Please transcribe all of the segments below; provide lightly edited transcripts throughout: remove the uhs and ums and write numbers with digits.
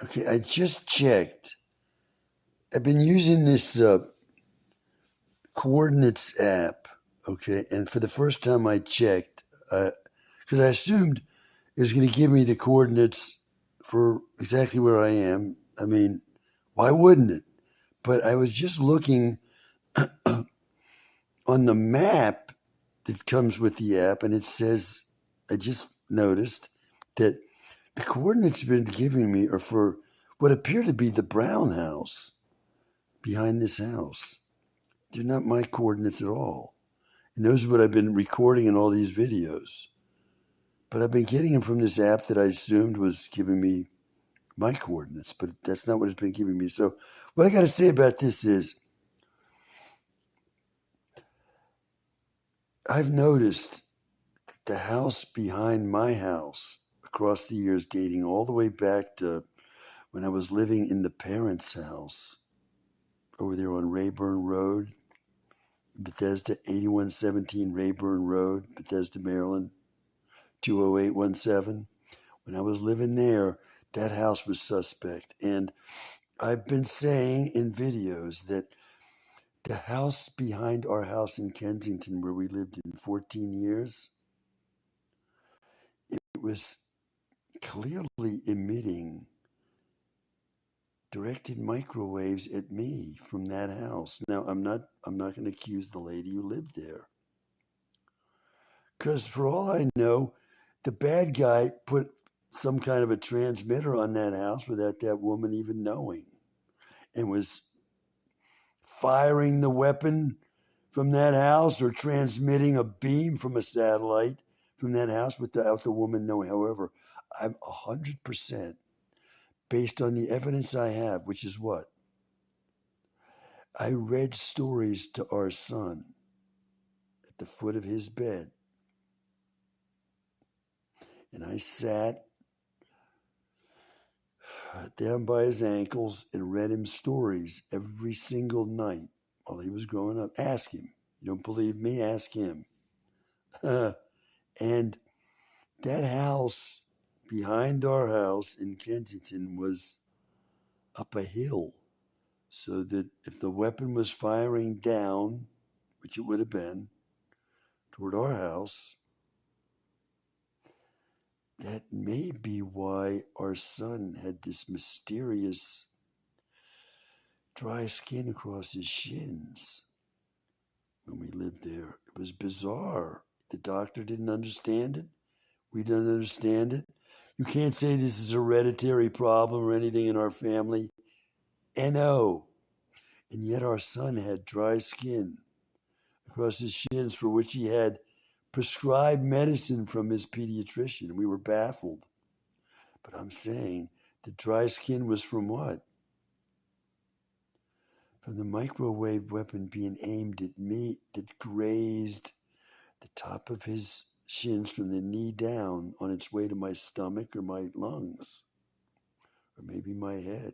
Okay, I just checked. I've been using this coordinates app. Okay, and for the first time I checked, because I assumed it was going to give me the coordinates for exactly where I am. I mean, why wouldn't it? But I was just looking on the map that comes with the app, and it says, I just noticed that the coordinates you've been giving me are for what appear to be the Brown house behind this house. They're not my coordinates at all. And those are what I've been recording in all these videos. But I've been getting them from this app that I assumed was giving me my coordinates, but that's not what it's been giving me. So, what I got to say about this is I've noticed the house behind my house across the years, dating all the way back to when I was living in the parents' house over there on Rayburn Road, Bethesda, 8117 Rayburn Road, Bethesda, Maryland, 20817. When I was living there, that house was suspect. And I've been saying in videos that the house behind our house in Kensington, where we lived in 14 years, it was clearly emitting directed microwaves at me from that house. Now, I'm not going to accuse the lady who lived there, because for all I know, the bad guy put some kind of a transmitter on that house without that woman even knowing, and was firing the weapon from that house or transmitting a beam from a satellite from that house without the woman knowing. However, I'm 100% based on the evidence I have, which is what? I read stories to our son at the foot of his bed, and I sat down by his ankles and read him stories every single night while he was growing up. Ask him. You don't believe me? Ask him. And that house behind our house in Kensington was up a hill, so that if the weapon was firing down, which it would have been, toward our house, that may be why our son had this mysterious dry skin across his shins when we lived there. It was bizarre. The doctor didn't understand it. We didn't understand it. You can't say this is a hereditary problem or anything in our family. NO. And yet our son had dry skin across his shins for which he had prescribed medicine from his pediatrician. We were baffled. But I'm saying the dry skin was from what? From the microwave weapon being aimed at me that grazed the top of his shins from the knee down on its way to my stomach or my lungs, or maybe my head.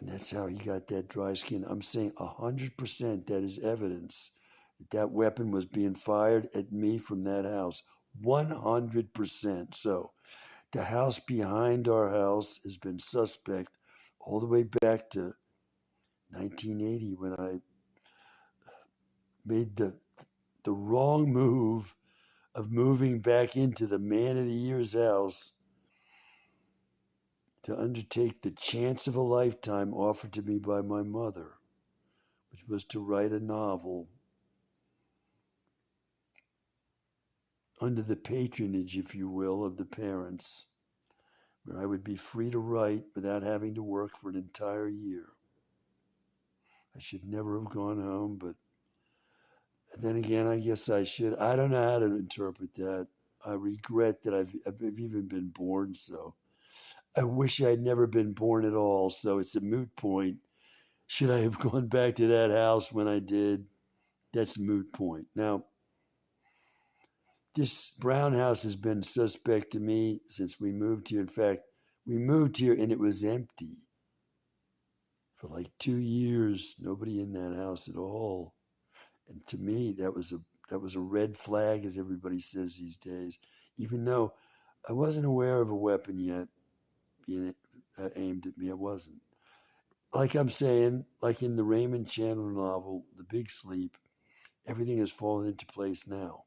And that's how he got that dry skin. I'm saying 100% that is evidence that that weapon was being fired at me from that house. 100%. So the house behind our house has been suspect all the way back to 1980 when I made the wrong move of moving back into the man of the year's house to undertake the chance of a lifetime offered to me by my mother, which was to write a novel under the patronage, if you will, of the parents, where I would be free to write without having to work for an entire year. I should never have gone home, but then again, I guess I should. I don't know how to interpret that. I regret that I've even been born, so I wish I'd never been born at all, so it's a moot point. Should I have gone back to that house when I did? That's a moot point. Now, this Brown house has been suspect to me since we moved here. In fact, we moved here and it was empty for like 2 years. Nobody in that house at all. And to me, that was a red flag, as everybody says these days. Even though I wasn't aware of a weapon yet being aimed at me. I wasn't. Like I'm saying, like in the Raymond Chandler novel, The Big Sleep, everything has fallen into place now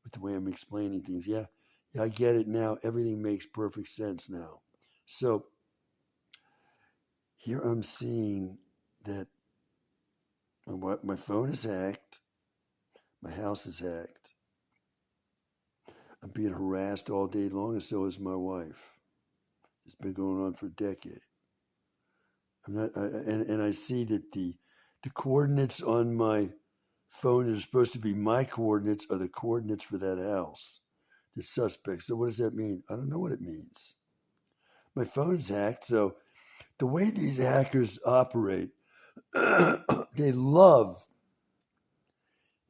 with the way I'm explaining things. Yeah, yeah, I get it now. Everything makes perfect sense now. So here I'm seeing that my phone is hacked, my house is hacked. I'm being harassed all day long, and so is my wife. It's been going on for a decade. And I see that the coordinates on my phone that are supposed to be my coordinates are the coordinates for that house, the suspect. So what does that mean? I don't know what it means. My phone's hacked, so the way these hackers operate, they love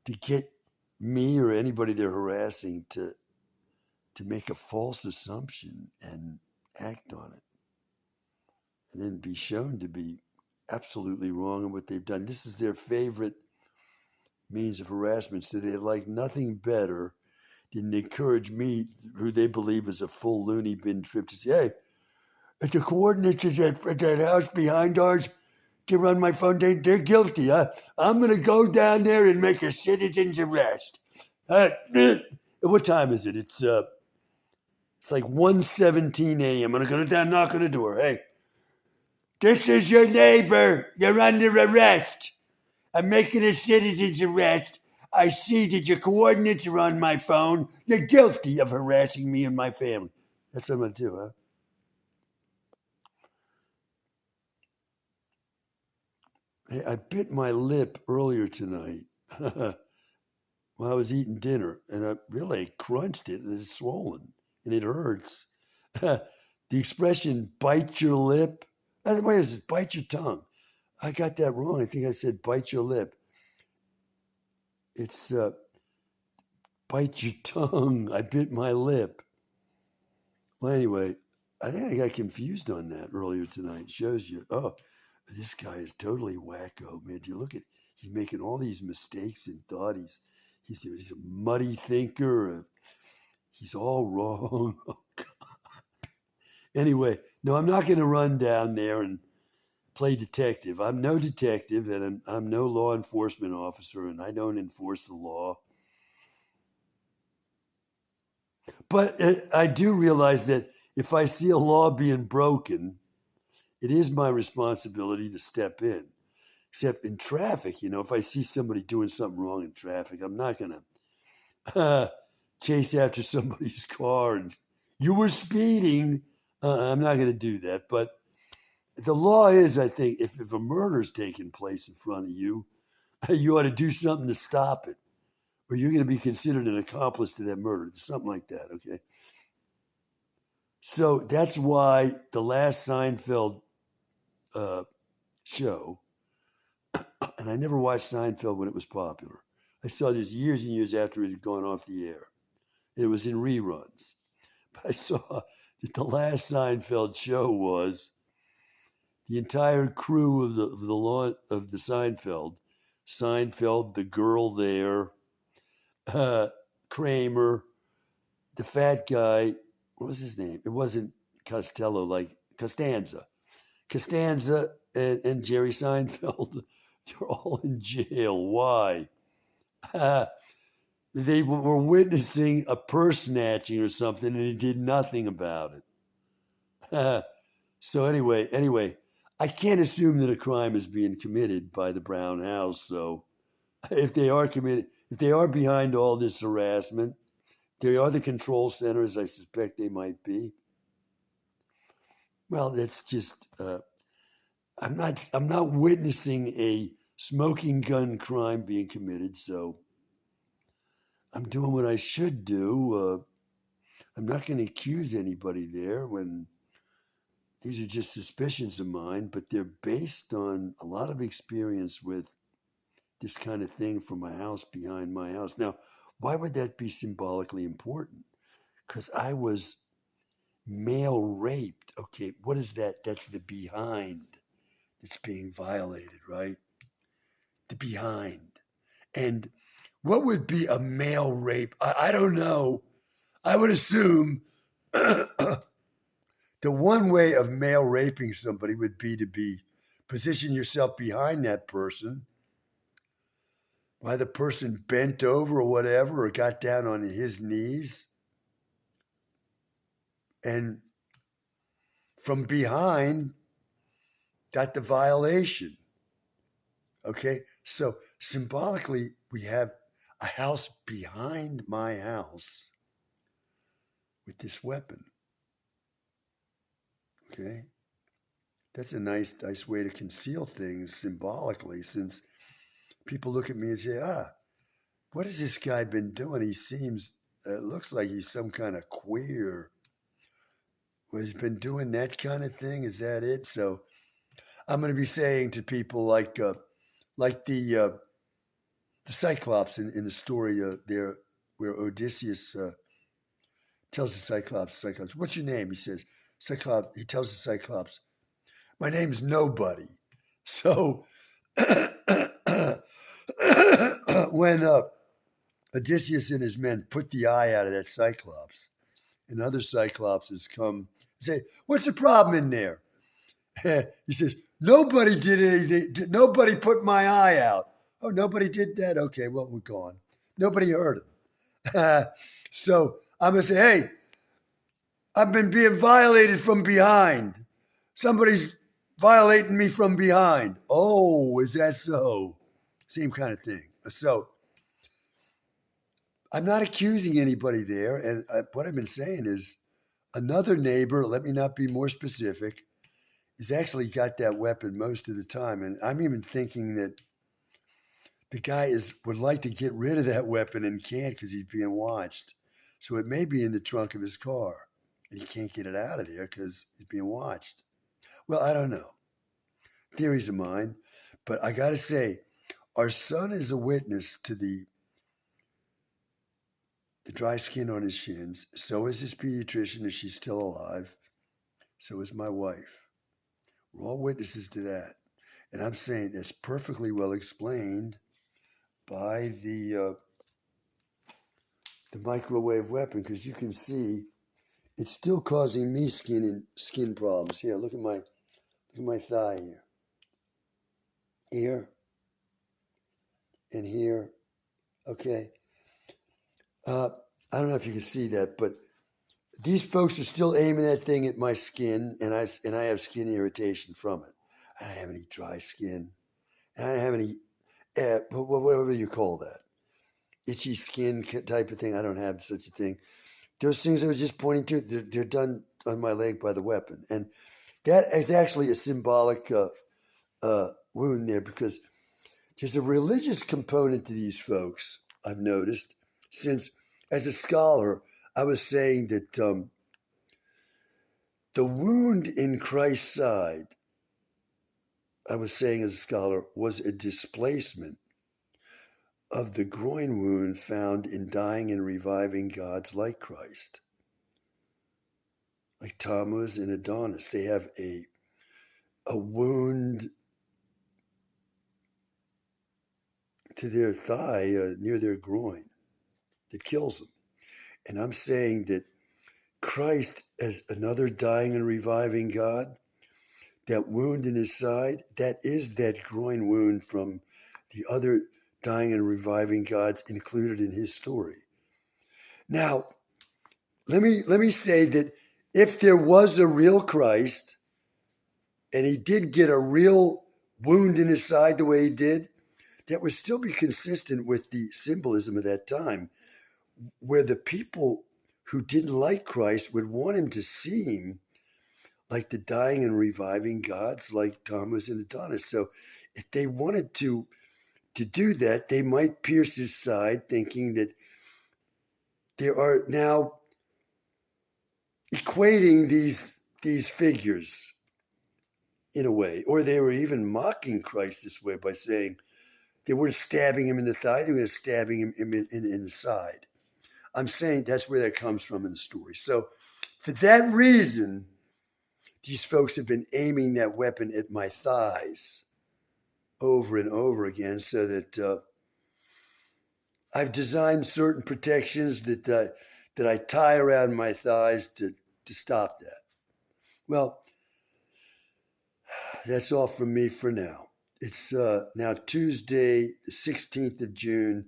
to get me or anybody they're harassing to make a false assumption and act on it, and then be shown to be absolutely wrong in what they've done. This is their favorite means of harassment, so they like nothing better than encourage me, who they believe is a full loony bin trip, to say, hey, if the coordinates is at that house behind ours, to run my phone, they're guilty. I'm going to go down there and make a citizen's arrest. What time is it? It's like 1:17 a.m. I'm going to go down, knock on the door. Hey, this is your neighbor. You're under arrest. I'm making a citizen's arrest. I see that your coordinates are on my phone. You're guilty of harassing me and my family. That's what I'm going to do, huh? Hey, I bit my lip earlier tonight while I was eating dinner, and I really crunched it, and it's swollen, and it hurts. The expression "bite your lip." Wait, is it bite your tongue? I got that wrong. I think I said bite your lip. It's bite your tongue. I bit my lip. Well, anyway, I think I got confused on that earlier tonight. Shows you, oh, this guy is totally wacko, man. Do you look at, he's making all these mistakes and thought he's a muddy thinker. He's all wrong. Anyway, no, I'm not going to run down there and play detective. I'm no detective, and I'm no law enforcement officer, and I don't enforce the law. But I do realize that if I see a law being broken, it is my responsibility to step in. Except in traffic, if I see somebody doing something wrong in traffic, I'm not going to chase after somebody's car and you were speeding. I'm not going to do that. But the law is, I think, if a murder's taking place in front of you, you ought to do something to stop it, or you're going to be considered an accomplice to that murder. Something like that, okay? So that's why the last Seinfeld show, and I never watched Seinfeld when it was popular. I saw this years and years after it had gone off the air. It was in reruns. But I saw that the last Seinfeld show was the entire crew of the Seinfeld, the girl there, Kramer, the fat guy. What was his name? It wasn't Costello, like Costanza. Costanza and Jerry Seinfeld. They're all in jail. Why? They were witnessing a purse snatching or something, and they did nothing about it. So anyway, I can't assume that a crime is being committed by the Brown House. So if they are behind all this harassment, they are the control center, as I suspect they might be. Well, that's just I'm not witnessing a smoking gun crime being committed, so I'm doing what I should do. I'm not going to accuse anybody there when these are just suspicions of mine, but they're based on a lot of experience with this kind of thing from a house behind my house. Now, why would that be symbolically important? Because I was male raped. Okay, what is that? That's the behind that's being violated, right? The behind. And what would be a male rape? I don't know. I would assume the one way of male raping somebody would be to position yourself behind that person while the person bent over or whatever, or got down on his knees, and from behind got the violation. Okay, so symbolically, we have a house behind my house with this weapon. Okay, that's a nice way to conceal things symbolically, since people look at me and say, what has this guy been doing? He seems, it looks like he's some kind of queer. Well, he's been doing that kind of thing. Is that it? So I'm going to be saying to people like the Cyclops in the story there, where Odysseus tells the Cyclops, what's your name? He says, Cyclops. He tells the Cyclops, my name's Nobody. So when Odysseus and his men put the eye out of that Cyclops, and other Cyclopses come and say, what's the problem in there? He says, nobody did anything. Nobody put my eye out. Oh, nobody did that? Okay, well, we're gone. Nobody heard him. So I'm going to say, hey, I've been being violated from behind. Somebody's violating me from behind. Oh, is that so? Same kind of thing. So I'm not accusing anybody there. And what I've been saying is another neighbor, let me not be more specific, has actually got that weapon most of the time. And I'm even thinking that the guy would like to get rid of that weapon and can't because he's being watched. So it may be in the trunk of his car, and he can't get it out of there because he's being watched. Well, I don't know. Theories of mine. But I got to say, our son is a witness to the dry skin on his shins. So is his pediatrician, if she's still alive. So is my wife. We're all witnesses to that. And I'm saying that's perfectly well explained by the microwave weapon, because you can see it's still causing me skin problems. Here, look at my thigh here. Here and here. Okay. I don't know if you can see that, but these folks are still aiming that thing at my skin, and I have skin irritation from it. I don't have any dry skin. I don't have any, whatever you call that, itchy skin type of thing. I don't have such a thing. Those things I was just pointing to, they're done on my leg by the weapon. And that is actually a symbolic wound there, because there's a religious component to these folks, I've noticed, since as a scholar, I was saying that the wound in Christ's side, I was saying as a scholar, was a displacement of the groin wound found in dying and reviving gods like Christ, like Tammuz and Adonis. They have a wound to their thigh near their groin that kills them. And I'm saying that Christ, as another dying and reviving God, that wound in his side, that is that groin wound from the other dying and reviving gods included in his story. Now, let me say that if there was a real Christ and he did get a real wound in his side the way he did, that would still be consistent with the symbolism of that time, where the people who didn't like Christ would want him to seem like the dying and reviving gods like Tammuz and Adonis. So if they wanted to do that, they might pierce his side, thinking that they are now equating these figures in a way. Or they were even mocking Christ this way by saying they weren't stabbing him in the thigh, they were stabbing him in the side. I'm saying that's where that comes from in the story. So for that reason, these folks have been aiming that weapon at my thighs over and over again, so that I've designed certain protections that that I tie around my thighs to stop that. Well, that's all from me for now. It's now Tuesday, the 16th of June,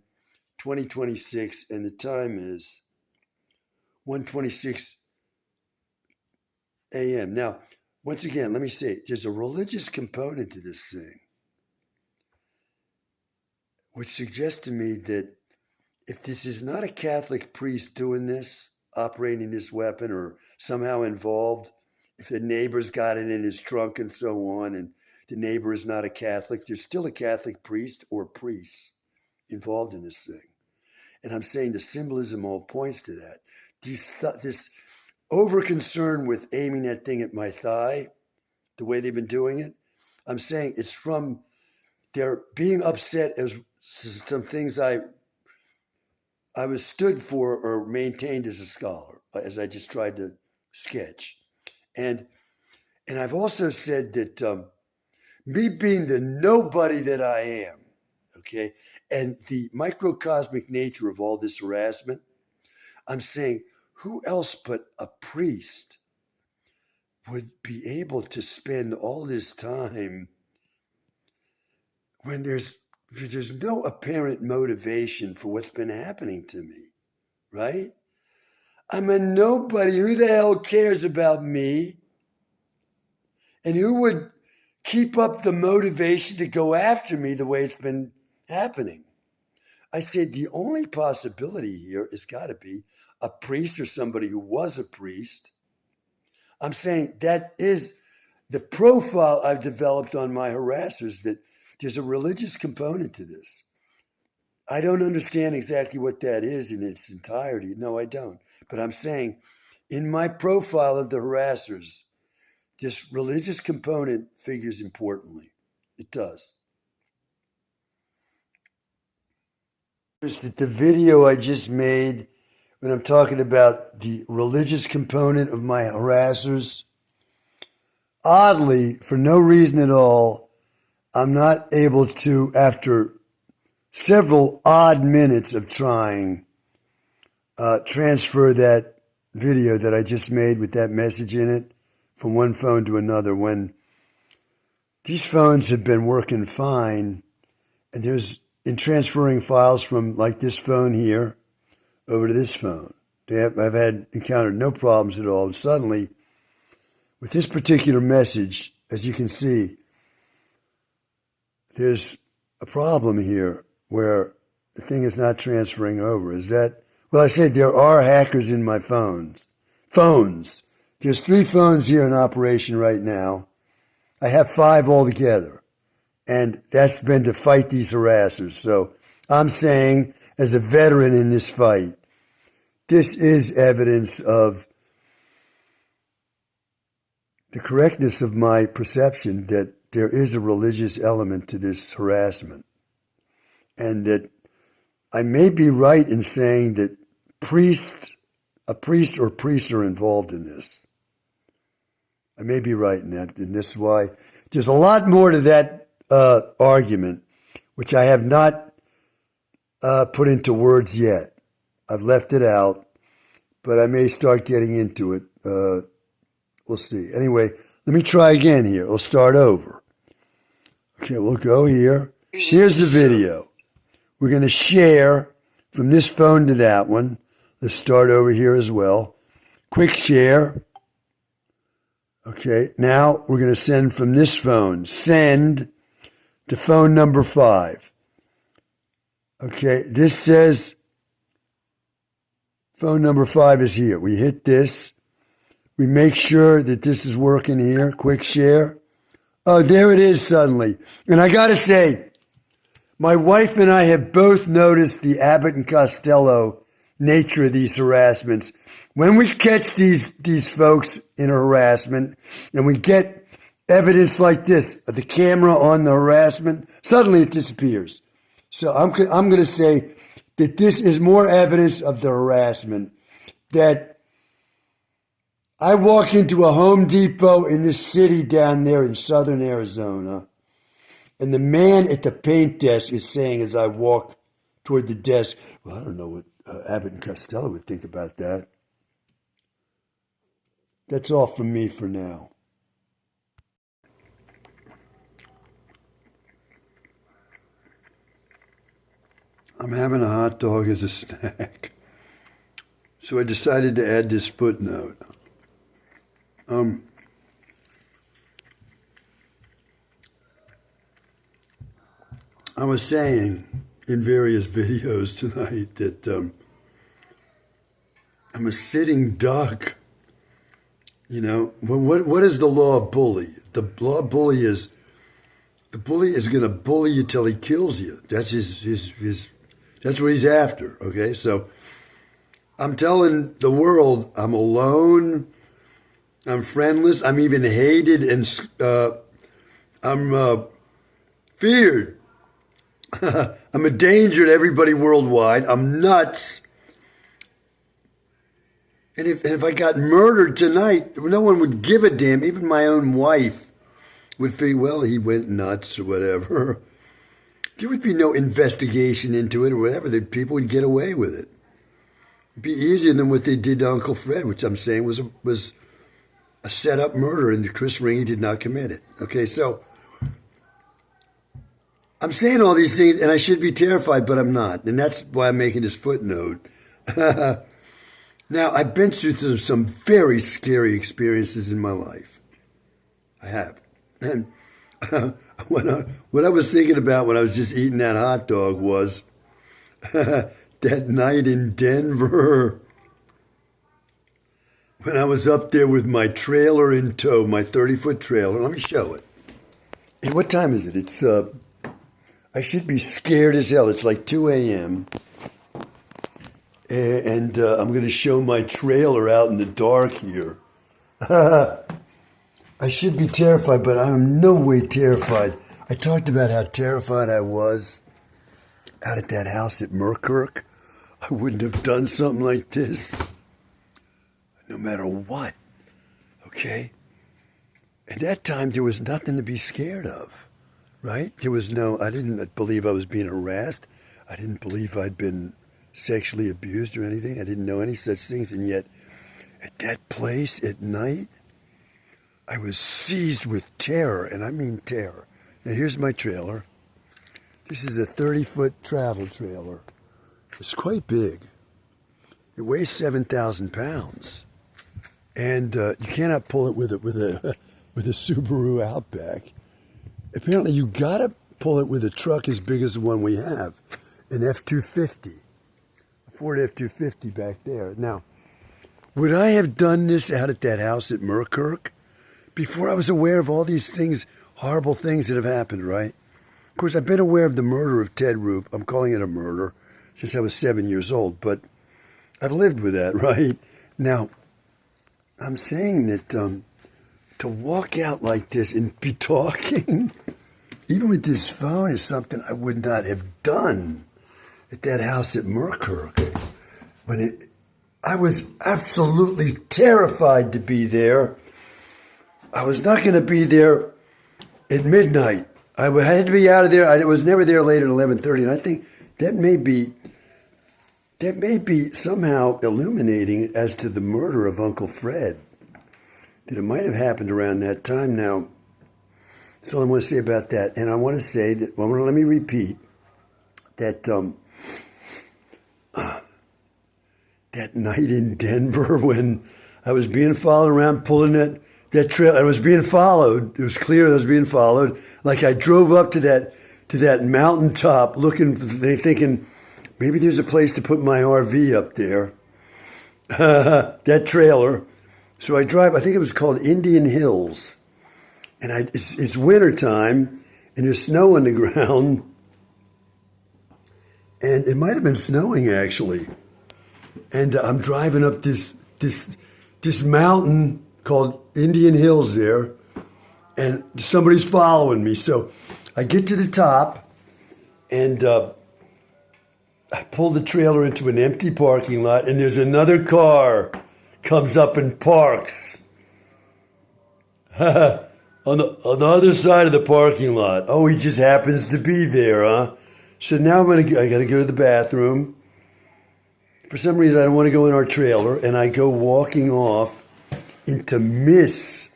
2026, and the time is 1:26 a.m. Now, once again, let me say, there's a religious component to this thing, which suggests to me that if this is not a Catholic priest doing this, operating this weapon, or somehow involved, if the neighbor's got it in his trunk and so on, and the neighbor is not a Catholic, there's still a Catholic priest or priests involved in this thing. And I'm saying the symbolism all points to that. This over concern with aiming that thing at my thigh, the way they've been doing it, I'm saying it's from their being upset as some things I was stood for or maintained as a scholar, as I just tried to sketch. And I've also said that me being the nobody that I am, okay, and the microcosmic nature of all this harassment, I'm saying, who else but a priest would be able to spend all this time when there's no apparent motivation for what's been happening to me, right? I'm a nobody. Who the hell cares about me? And who would keep up the motivation to go after me the way it's been happening? I said the only possibility here has got to be a priest or somebody who was a priest. I'm saying that is the profile I've developed on my harassers, that there's a religious component to this. I don't understand exactly what that is in its entirety. No, I don't. But I'm saying in my profile of the harassers, this religious component figures importantly. It does. That the video I just made when I'm talking about the religious component of my harassers, oddly, for no reason at all, I'm not able to, after several odd minutes of trying, transfer that video that I just made with that message in it from one phone to another, when these phones have been working fine. And there's, in transferring files from like this phone here over to this phone, I've encountered no problems at all. And suddenly, with this particular message, as you can see, there's a problem here where the thing is not transferring over. Is that, well, I said there are hackers in my phones. There's 3 phones here in operation right now. I have 5 altogether. And that's been to fight these harassers. So I'm saying, as a veteran in this fight, this is evidence of the correctness of my perception that there is a religious element to this harassment. And that I may be right in saying that a priest or priests are involved in this. I may be right in that. And this is why there's a lot more to that argument, which I have not put into words yet. I've left it out, but I may start getting into it. We'll see. Anyway, let me try again here. We'll start over. Okay, we'll go here. Here's the video. We're going to share from this phone to that one. Let's start over here as well. Quick share. Okay, now we're going to send from this phone. Send to phone number 5. Okay, this says phone number 5 is here. We hit this. We make sure that this is working here. Quick share. Oh, there it is suddenly. And I got to say, my wife and I have both noticed the Abbott and Costello nature of these harassments. When we catch these folks in a harassment and we get evidence like this, the camera on the harassment, suddenly it disappears. So I'm going to say that this is more evidence of the harassment. That I walk into a Home Depot in this city down there in southern Arizona, and the man at the paint desk is saying as I walk toward the desk, well, I don't know what Abbott and Costello would think about that. That's all from me for now. I'm having a hot dog as a snack. So I decided to add this footnote. I was saying in various videos tonight that I'm a sitting duck. You know, what is the law of bully? The law of bully is the bully is going to bully you till he kills you. That's his that's what he's after. Okay, so I'm telling the world I'm alone. I'm friendless. I'm even hated, and I'm feared. I'm a danger to everybody worldwide. I'm nuts. And if I got murdered tonight, no one would give a damn. Even my own wife would figure, well, he went nuts or whatever. There would be no investigation into it or whatever. The people would get away with it. It'd be easier than what they did to Uncle Fred, which I'm saying was a set-up murder, and Chris Ringy did not commit it. Okay, so I'm saying all these things, and I should be terrified, but I'm not. And that's why I'm making this footnote. Now, I've been through some very scary experiences in my life. I have. And what I was thinking about when I was just eating that hot dog was that night in Denver when I was up there with my trailer in tow, my 30-foot trailer. Let me show it. Hey, what time is it? It's I should be scared as hell. It's like 2 a.m. And I'm going to show my trailer out in the dark here. I should be terrified, but I'm no way terrified. I talked about how terrified I was out at that house at Merkirk. I wouldn't have done something like this, no matter what. Okay? At that time, there was nothing to be scared of, right? There was I didn't believe I was being harassed. I didn't believe I'd been sexually abused or anything. I didn't know any such things. And yet, at that place at night, I was seized with terror, and I mean terror. Now, here's my trailer. This is a 30-foot travel trailer. It's quite big. It weighs 7,000 pounds. And you cannot pull it with a Subaru Outback. Apparently, you got to pull it with a truck as big as the one we have, an F-250. Ford F-250 back there. Now, would I have done this out at that house at Merkirk before I was aware of all these things, horrible things that have happened, right? Of course, I've been aware of the murder of Ted Roop. I'm calling it a murder since I was 7 years old, but I've lived with that, right? Now, I'm saying that to walk out like this and be talking, even with this phone, is something I would not have done at that house at Merkirk. I was absolutely terrified to be there. I was not going to be there at midnight. I had to be out of there. I was never there later than 11:30, and I think that may be somehow illuminating as to the murder of Uncle Fred. That it might have happened around that time. Now, that's all I want to say about that. And I want to say that, let me repeat that that night in Denver when I was being followed around pulling that trail, I was being followed. It was clear I was being followed. Like I drove up to that mountaintop thinking, maybe there's a place to put my RV up there. That trailer. So I drive, I think it was called Indian Hills. And it's winter time and there's snow on the ground. And it might have been snowing actually. And I'm driving up this mountain called Indian Hills there, and somebody's following me. So I get to the top, and I pull the trailer into an empty parking lot, and there's another car comes up and parks on the other side of the parking lot. Oh, he just happens to be there, huh? So now I got to go to the bathroom. For some reason, I don't want to go in our trailer, and I go walking off into mists,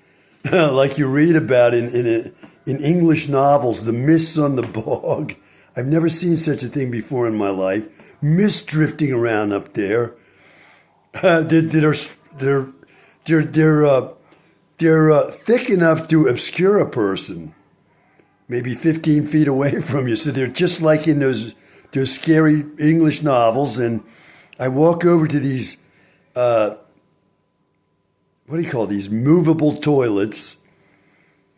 like you read about in English novels, the mists on the bog. I've never seen such a thing before in my life. Mist drifting around up there. They're thick enough to obscure a person, maybe 15 feet away from you. So they're just like in those scary English novels. And I walk over to these, what do you call these? Movable toilets,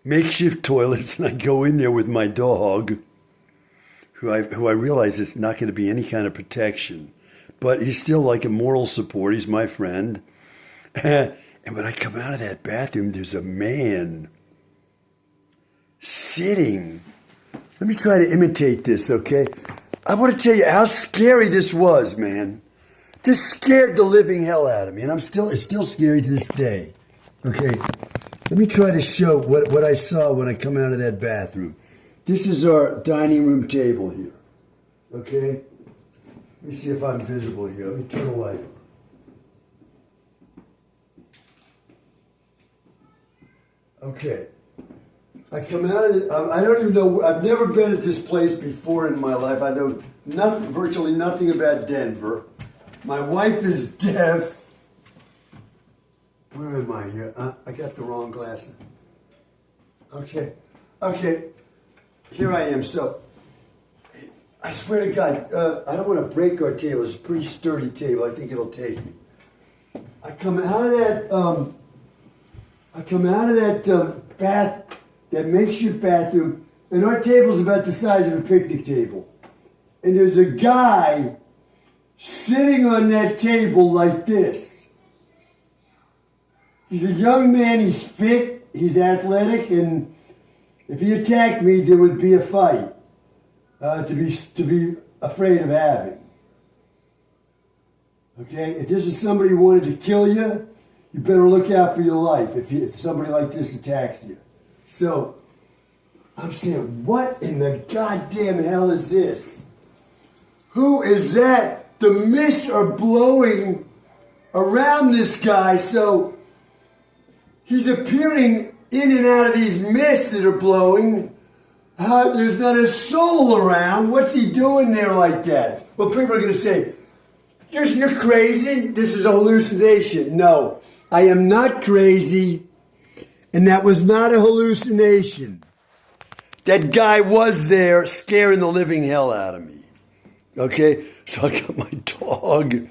makeshift toilets, and I go in there with my dog, who I realize is not going to be any kind of protection. But he's still like a moral support. He's my friend. And when I come out of that bathroom, there's a man sitting. Let me try to imitate this, okay? I want to tell you how scary this was, man. This scared the living hell out of me. And it's still scary to this day. Okay? Let me try to show what I saw when I come out of that bathroom. This is our dining room table here. Okay? Let me see if I'm visible here. Let me turn the light on. Okay. I come out of it. I don't even know. I've never been at this place before in my life. I know virtually nothing about Denver. My wife is deaf. Where am I here? I got the wrong glasses. Okay. Here I am. So, I swear to God, I don't want to break our table. It's a pretty sturdy table. I think it'll take me. I come out of that that makeshift bathroom, and our table's about the size of a picnic table. And there's a guy sitting on that table like this. He's a young man. He's fit. He's athletic, and if he attacked me, there would be a fight. To be afraid of having. Okay? If this is somebody who wanted to kill you, you better look out for your life if somebody like this attacks you. So, I'm saying, what in the goddamn hell is this? Who is that? The mists are blowing around this guy, so he's appearing in and out of these mists that are blowing. There's not a soul around. What's he doing there like that? Well, people are going to say, you're crazy. This is a hallucination. No, I am not crazy. And that was not a hallucination. That guy was there scaring the living hell out of me. Okay? So I got my dog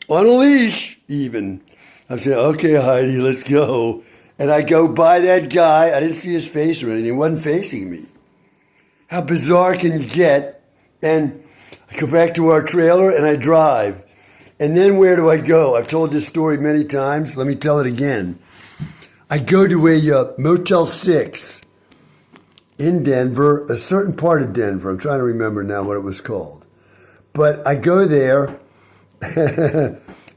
on a leash even. I said, okay, Heidi, let's go. And I go by that guy. I didn't see his face or anything. He wasn't facing me. How bizarre can you get? And I go back to our trailer and I drive. And then where do I go? I've told this story many times. Let me tell it again. I go to a Motel 6 in Denver, a certain part of Denver. I'm trying to remember now what it was called. But I go there.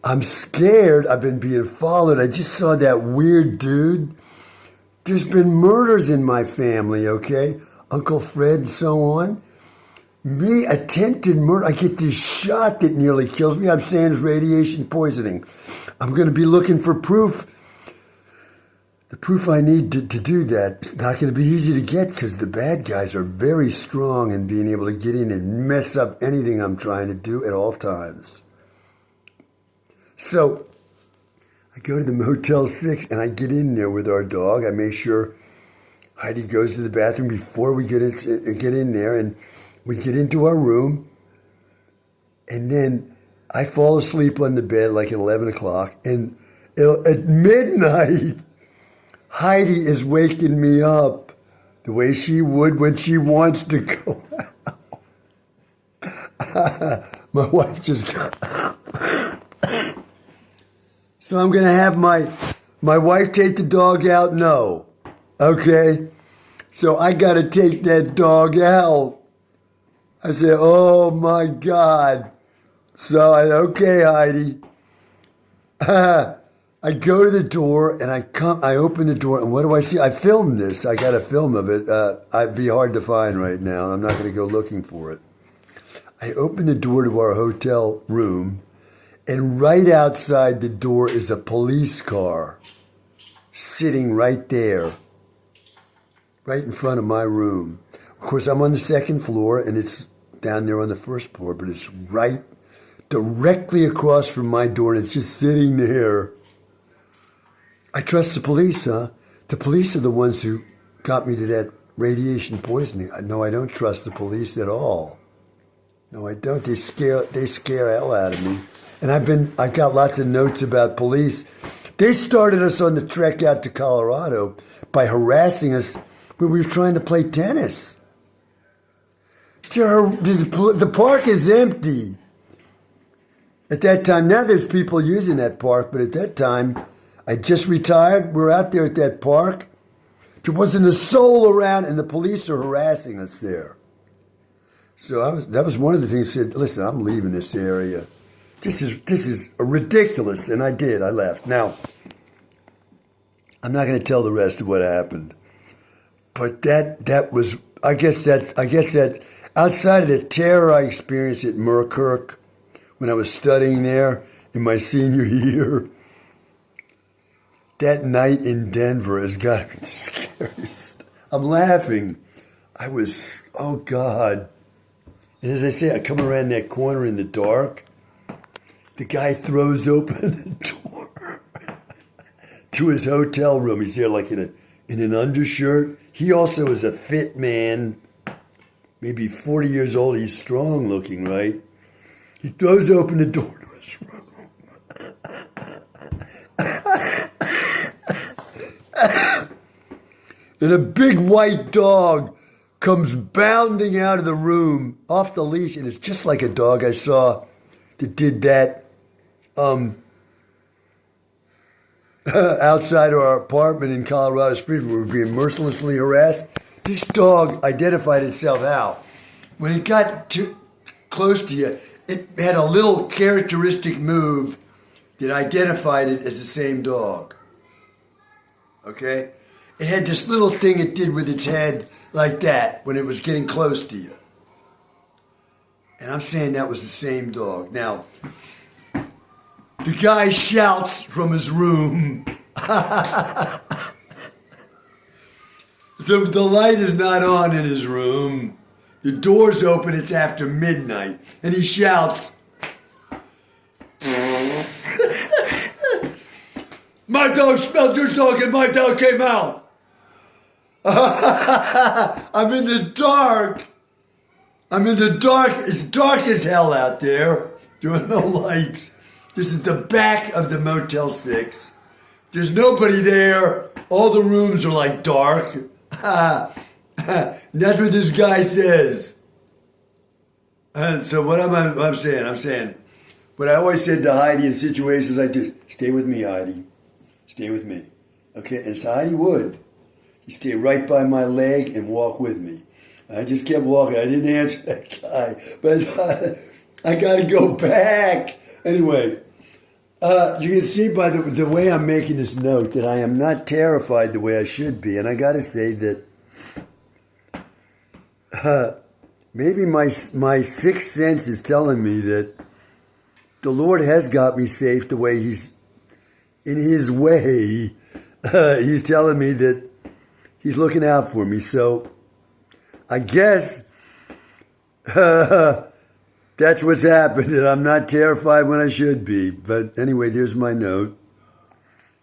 I'm scared. I've been being followed. I just saw that weird dude. There's been murders in my family, okay? Uncle Fred and so on. Me, attempted murder. I get this shot that nearly kills me. I'm saying it's radiation poisoning. I'm going to be looking for proof. The proof I need to do that. It's not going to be easy to get because the bad guys are very strong in being able to get in and mess up anything I'm trying to do at all times. So I go to the Motel 6 and I get in there with our dog. I make sure Heidi goes to the bathroom before we get in there, and we get into our room, and then I fall asleep on the bed like at 11 o'clock, and at midnight, Heidi is waking me up the way she would when she wants to go out. My wife just got So I'm going to have my wife take the dog out? No. Okay? So I got to take that dog out. I said, oh my God. So okay, Heidi. I go to the door and I open the door, and what do I see? I filmed this. I got a film of it. It'd be hard to find right now. I'm not going to go looking for it. I open the door to our hotel room, And right outside the door is a police car sitting right there, right in front of my room. Of course, I'm on the second floor, and it's down there on the first floor, but it's right directly across from my door, and it's just sitting there. I trust the police, huh? The police are the ones who got me to that radiation poisoning. No, I don't trust the police at all. No, I don't. They scare hell out of me. And I've got lots of notes about police. They started us on the trek out to Colorado by harassing us when we were trying to play tennis. The park is empty. At that time, now there's people using that park, but at that time, I just retired. We're out there at that park. There wasn't a soul around, and the police are harassing us there. So that was one of the things I said, listen, I'm leaving this area. This is ridiculous. And I did. I left. Now, I'm not going to tell the rest of what happened. But that was, I guess that outside of the terror I experienced at Muirkirk when I was studying there in my senior year, that night in Denver has got to be the scariest. I'm laughing. Oh God. And as I say, I come around that corner in the dark. The guy throws open the door to his hotel room. He's there like in an undershirt. He also is a fit man, maybe 40 years old. He's strong looking, right? He throws open the door to his room. And a big white dog comes bounding out of the room off the leash, and it's just like a dog I saw that did that outside of our apartment in Colorado Springs. We were being mercilessly harassed. This dog identified itself out. When it got too close to you, it had a little characteristic move that identified it as the same dog. Okay? It had this little thing it did with its head like that when it was getting close to you. And I'm saying that was the same dog. Now, the guy shouts from his room. The light is not on in his room. The door's open, it's after midnight. And he shouts, my dog smelled your dog and my dog came out. I'm in the dark. It's dark as hell out there. There are no lights. This is the back of the Motel 6. There's nobody there. All the rooms are like dark. That's what this guy says. And so what I'm saying, what I always said to Heidi in situations like this, stay with me, Heidi. Stay with me. Okay, and so Heidi would. He'd stay right by my leg and walk with me. I just kept walking. I didn't answer that guy. But I thought, I got to go back. Anyway, you can see by the way I'm making this note that I am not terrified the way I should be. And I got to say that maybe my sixth sense is telling me that the Lord has got me safe the way He's, in His way, He's telling me that He's looking out for me. So I guess that's what's happened, and I'm not terrified when I should be. But anyway, there's my note.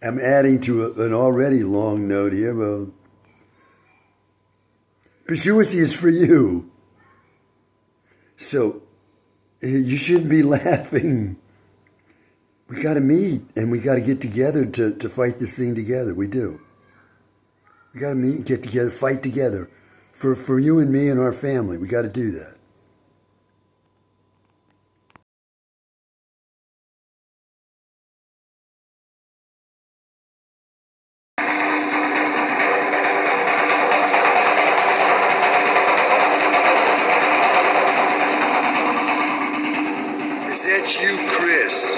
I'm adding to an already long note here. Well, Pursuancy is for you. So you shouldn't be laughing. We got to meet, and we got to get together to fight this thing together. We do. We got to meet, get together, fight together. For you and me and our family, we got to do that. Is that you, Chris?